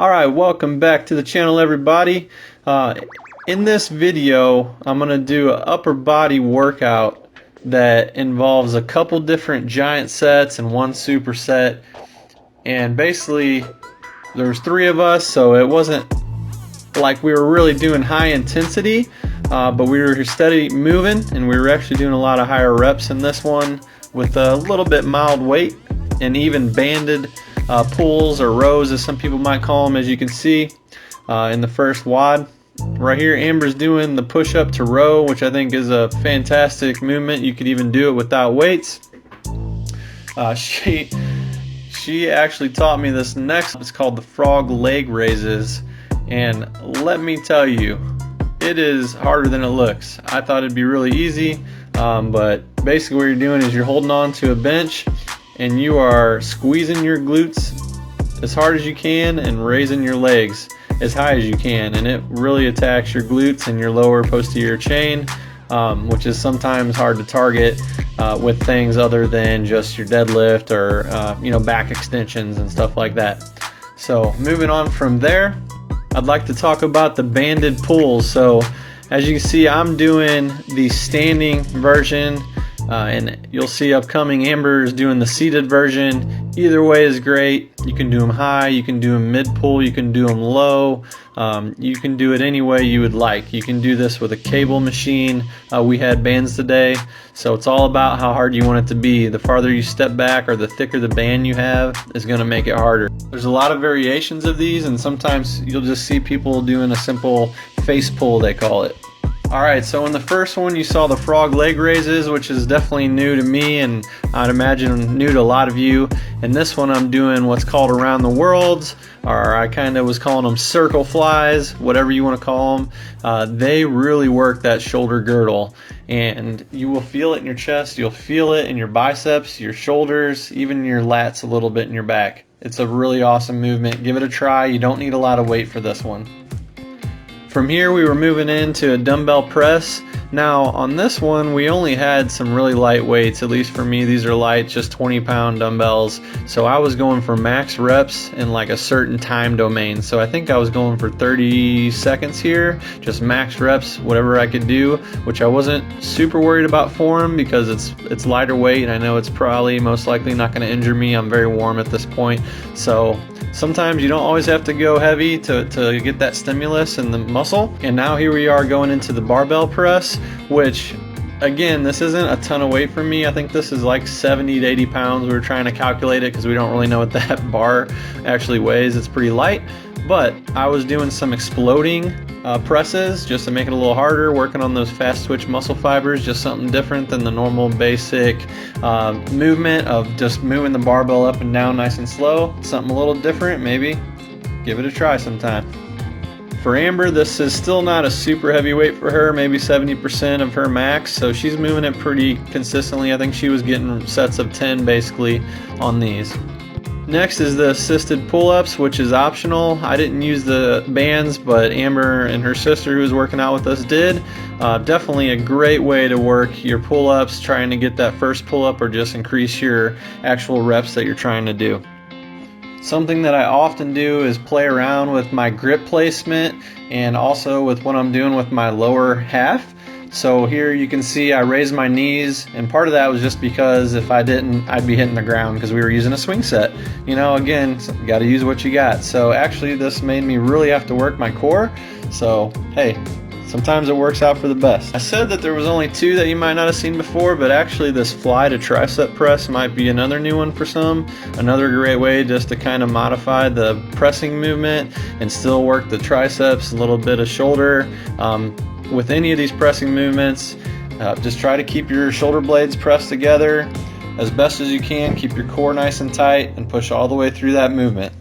Alright, welcome back to the channel, everybody. In this video I'm going to do an upper body workout that involves a couple different giant sets and one superset. And basically there's three of us, so it wasn't like we were really doing high intensity, but we were steady moving, and we were actually doing a lot of higher reps in this one with a little bit mild weight and even banded pulls or rows, as some people might call them. As you can see in the first WOD right here, Amber's doing the push up to row, which I think is a fantastic movement. You could even do it without weights. She actually taught me this next. It's called the frog leg raises, and let me tell you, it is harder than it looks. I thought it'd be really easy, but basically what you're doing is you're holding on to a bench and you are squeezing your glutes as hard as you can and raising your legs as high as you can, and it really attacks your glutes and your lower posterior chain, which is sometimes hard to target with things other than just your deadlift or back extensions and stuff like that. So moving on from there, I'd like to talk about the banded pulls. So as you can see, I'm doing the standing version, and you'll see upcoming Amber is doing the seated version. Either way is great. You can do them high, you can do them mid pull, you can do them low. You can do it any way you would like. You can do this with a cable machine. We had bands today, so it's all about how hard you want it to be. The farther you step back or the thicker the band you have is going to make it harder. There's a lot of variations of these, and sometimes you'll just see people doing a simple face pull, they call it. Alright, so in the first one you saw the frog leg raises, which is definitely new to me, and I'd imagine new to a lot of you. In this one I'm doing what's called around the worlds, or I kind of was calling them circle flies, whatever you want to call them. They really work that shoulder girdle, and you will feel it in your chest, you'll feel it in your biceps, your shoulders, even your lats a little bit in your back. It's a really awesome movement. Give it a try. You don't need a lot of weight for this one. From here we were moving into a dumbbell press. Now on this one we only had some really light weights, at least for me. These are light, just 20-pound dumbbells. So I was going for max reps in like a certain time domain. So I think I was going for 30 seconds here, just max reps, whatever I could do, which I wasn't super worried about form because it's lighter weight, and I know it's probably most likely not going to injure me. I'm very warm at this point. So sometimes you don't always have to go heavy to get that stimulus in the muscle. And now here we are going into the barbell press, which again, this isn't a ton of weight for me. I think this is like 70 to 80 pounds. We were trying to calculate it because we don't really know what that bar actually weighs. It's pretty light, but I was doing some exploding presses just to make it a little harder, working on those fast twitch muscle fibers, just something different than the normal basic movement of just moving the barbell up and down nice and slow. Something a little different, maybe. Give it a try sometime. For Amber, this is still not a super heavy weight for her, maybe 70% of her max, so she's moving it pretty consistently. I think she was getting sets of 10 basically on these. Next is the assisted pull-ups, which is optional. I didn't use the bands, but Amber and her sister who was working out with us did. Definitely a great way to work your pull-ups, trying to get that first pull-up or just increase your actual reps that you're trying to do. Something that I often do is play around with my grip placement and also with what I'm doing with my lower half. So here you can see I raised my knees, and part of that was just because if I didn't, I'd be hitting the ground because we were using a swing set. You know, again, you got to use what you got. So actually this made me really have to work my core. So hey, sometimes it works out for the best. I said that there was only two that you might not have seen before, but actually this Fly-to-Tricep Press might be another new one for some. Another great way just to kind of modify the pressing movement and still work the triceps, a little bit of shoulder. With any of these pressing movements, just try to keep your shoulder blades pressed together as best as you can. Keep your core nice and tight and push all the way through that movement.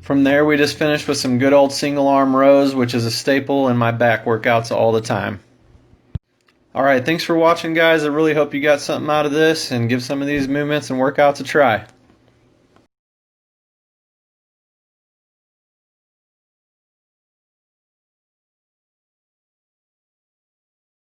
From there, we just finished with some good old single arm rows, which is a staple in my back workouts all the time. Alright, thanks for watching, guys. I really hope you got something out of this, and give some of these movements and workouts a try.